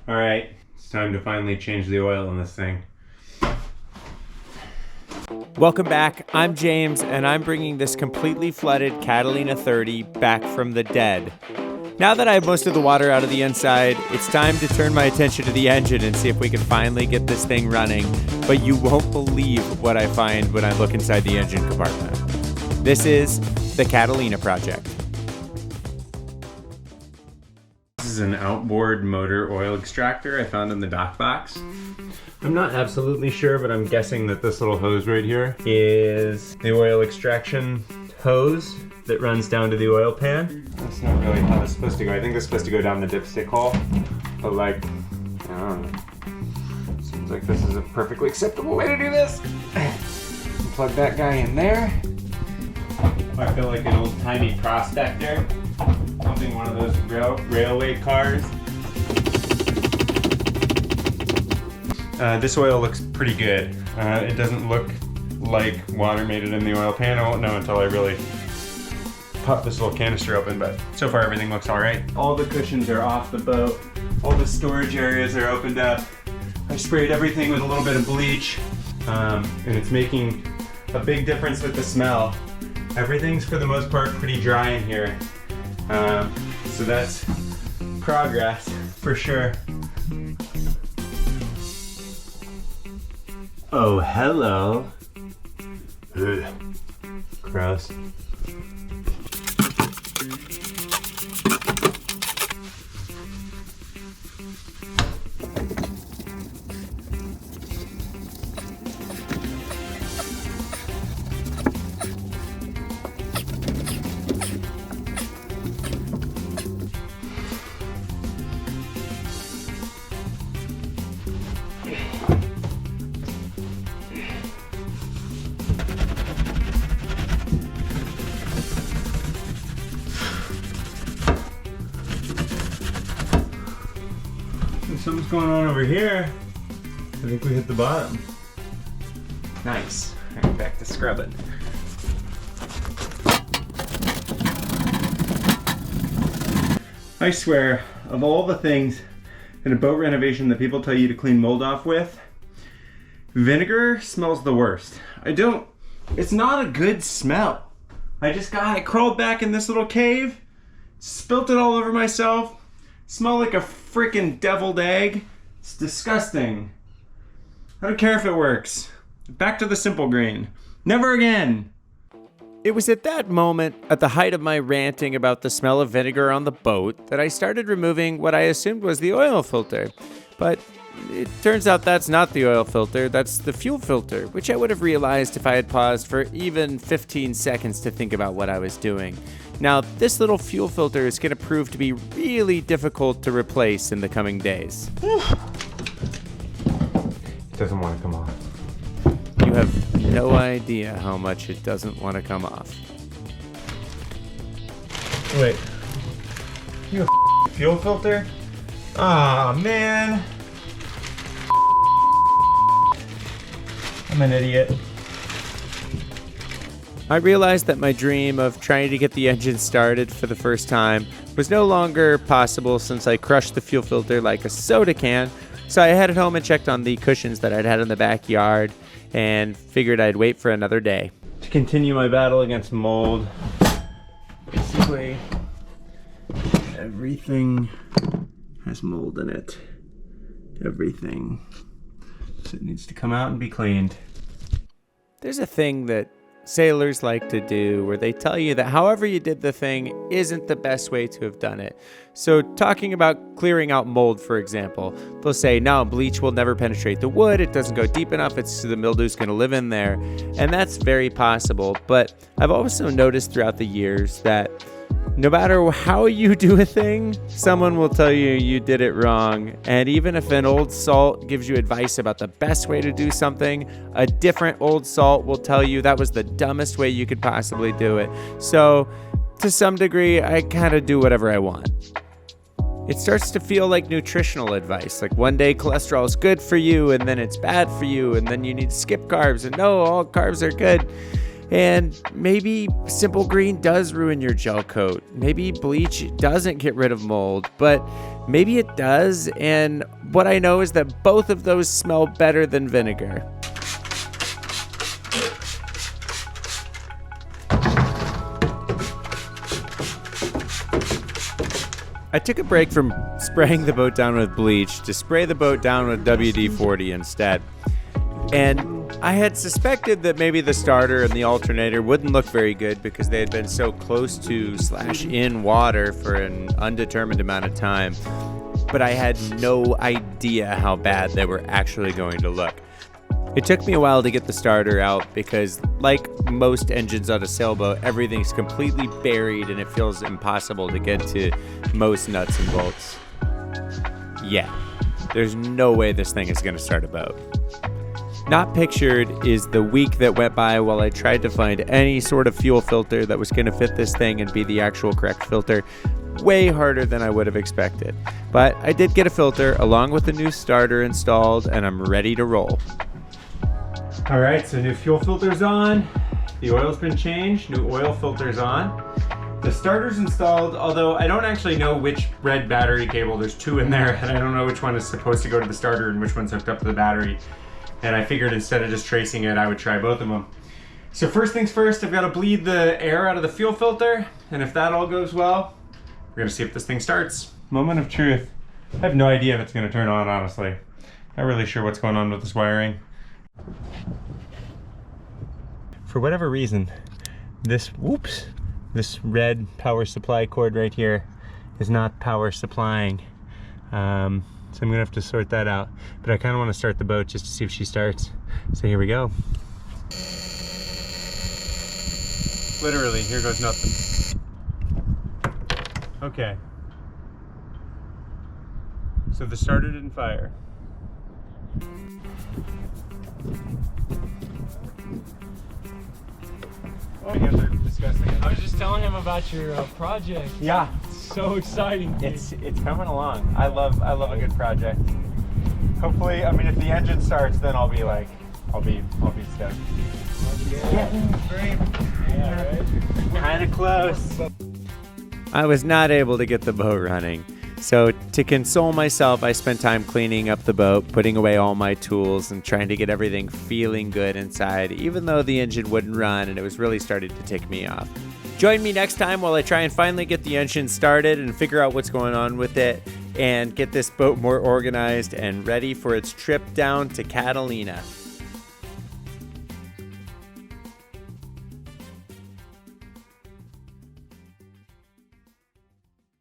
All right, it's time to finally change the oil in this thing. Welcome back. I'm James, and I'm bringing this completely flooded Catalina 30 back from the dead. Now that I have most of the water out of the inside, it's time to turn my attention to the engine and see if we can finally get this thing running. But you won't believe what I find when I look inside the engine compartment. This is the Catalina Project. This is an outboard motor oil extractor I found in the dock box. I'm not absolutely sure, but I'm guessing that this little hose right here is the oil extraction hose that runs down to the oil pan. That's not really how it's supposed to go. I think it's supposed to go down the dipstick hole, but I don't know. Seems like this is a perfectly acceptable way to do this. Plug that guy in there. I feel like an old-timey prospector pumping one of those railway cars. This oil looks pretty good. It doesn't look like water made it in the oil pan. I won't know until I really pop this little canister open, but so far everything looks all right. All the cushions are off the boat. All the storage areas are opened up. I sprayed everything with a little bit of bleach, and it's making a big difference with the smell. Everything's for the most part pretty dry in here. So that's progress for sure. Oh, hello. Ugh. Gross. Something's going on over here. I think we hit the bottom. Nice. All right, back to scrubbing. I swear, of all the things in a boat renovation that people tell you to clean mold off with, vinegar smells the worst. It's not a good smell. I crawled back in this little cave, spilt it all over myself, smell like a freaking deviled egg. It's disgusting. I don't care if it works. Back to the simple green. Never again. It was at that moment, at the height of my ranting about the smell of vinegar on the boat, that I started removing what I assumed was the oil filter. But it turns out that's not the oil filter, that's the fuel filter, which I would have realized if I had paused for even 15 seconds to think about what I was doing. Now, this little fuel filter is going to prove to be really difficult to replace in the coming days. It doesn't want to come off. You have no idea how much it doesn't want to come off. Wait. You have a fuel filter? Aw, man. I'm an idiot. I realized that my dream of trying to get the engine started for the first time was no longer possible since I crushed the fuel filter like a soda can, so I headed home and checked on the cushions that I'd had in the backyard and figured I'd wait for another day. To continue my battle against mold, basically everything has mold in it. Everything. So it needs to come out and be cleaned. There's a thing that sailors like to do where they tell you that however you did the thing isn't the best way to have done it. So talking about clearing out mold, for example, they'll say, no, bleach will never penetrate the wood. It doesn't go deep enough. The mildew's going to live in there. And that's very possible. But I've also noticed throughout the years that no matter how you do a thing, someone will tell you you did it wrong. And even if an old salt gives you advice about the best way to do something, a different old salt will tell you that was the dumbest way you could possibly do it. So to some degree, I kind of do whatever I want. It starts to feel like nutritional advice. Like one day cholesterol is good for you and then it's bad for you and then you need to skip carbs and no, all carbs are good. And maybe simple green does ruin your gel coat. Maybe bleach doesn't get rid of mold, but maybe it does. And what I know is that both of those smell better than vinegar. I took a break from spraying the boat down with bleach to spray the boat down with WD-40 instead. And I had suspected that maybe the starter and the alternator wouldn't look very good because they had been so close to / in water for an undetermined amount of time. But I had no idea how bad they were actually going to look. It took me a while to get the starter out because, like most engines on a sailboat, everything's completely buried and it feels impossible to get to most nuts and bolts. Yeah, there's no way this thing is going to start a boat. Not pictured is the week that went by while I tried to find any sort of fuel filter that was going to fit this thing and be the actual correct filter. Way harder than I would have expected. But I did get a filter along with the new starter installed, and I'm ready to roll. All right, so new fuel filter's on. The oil's been changed, new oil filter's on. The starter's installed, although I don't actually know which red battery cable. There's 2 in there, and I don't know which one is supposed to go to the starter and which one's hooked up to the battery. And I figured instead of just tracing it, I would try both of them. So first things first, I've got to bleed the air out of the fuel filter, and if that all goes well, we're gonna see if this thing starts. Moment of truth. I have no idea if it's gonna turn on, honestly. Not really sure what's going on with this wiring. For whatever reason, this red power supply cord right here is not power supplying. So I'm gonna have to sort that out. But I kinda wanna start the boat just to see if she starts. So here we go. Literally, here goes nothing. Okay. So the starter didn't fire. My hands are disgusting. I was just telling him about your project. Yeah, It's so exciting. Dude. it's coming along. I love a good project. Hopefully, I mean, if the engine starts, then I'll be stoked. Yeah, right? Kind of close. I was not able to get the boat running. So to console myself, I spent time cleaning up the boat, putting away all my tools, and trying to get everything feeling good inside, even though the engine wouldn't run and it was really starting to tick me off. Join me next time while I try and finally get the engine started and figure out what's going on with it and get this boat more organized and ready for its trip down to Catalina.